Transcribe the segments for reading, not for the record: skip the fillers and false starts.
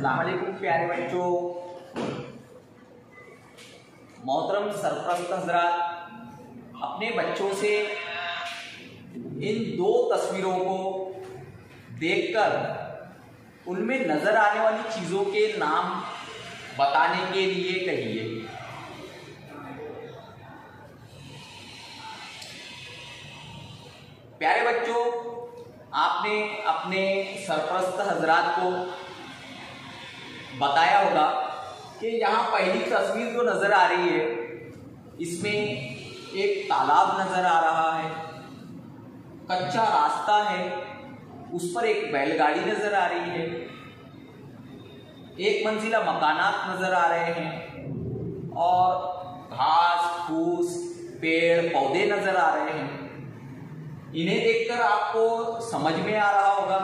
अस्सलाम वालेकुम प्यारे बच्चों, मोहतरम सरपरस्त हजरात, अपने बच्चों से इन दो तस्वीरों को देखकर उनमें नजर आने वाली चीजों के नाम बताने के लिए कहिए। प्यारे बच्चों, आपने अपने सरपरस्त हजरात को बताया होगा कि यहाँ पहली तस्वीर जो नजर आ रही है इसमें एक तालाब नजर आ रहा है, कच्चा रास्ता है, उस पर एक बैलगाड़ी नजर आ रही है, एक मंजिला मकानात नजर आ रहे हैं और घास फूस पेड़ पौधे नजर आ रहे हैं। इन्हें देखकर आपको समझ में आ रहा होगा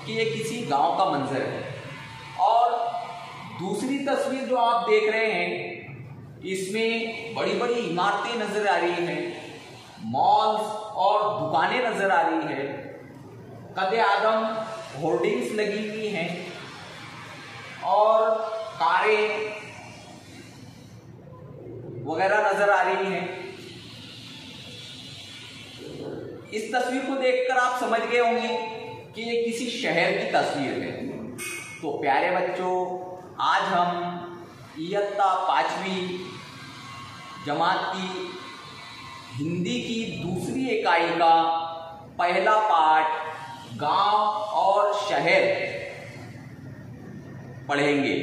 कि ये किसी गांव का मंजर है। और दूसरी तस्वीर जो आप देख रहे हैं इसमें बड़ी बड़ी इमारतें नजर आ रही हैं, मॉल्स और दुकानें नजर आ रही है, कदे आदम होर्डिंग्स लगी हुई हैं और कारें वगैरह नजर आ रही हैं। इस तस्वीर को देखकर आप समझ गए होंगे कि ये किसी शहर की तस्वीर है। तो प्यारे बच्चों, आज हम इयत्ता 5वीं जमात की हिंदी की दूसरी इकाई का पहला पाठ गांव और शहर पढ़ेंगे।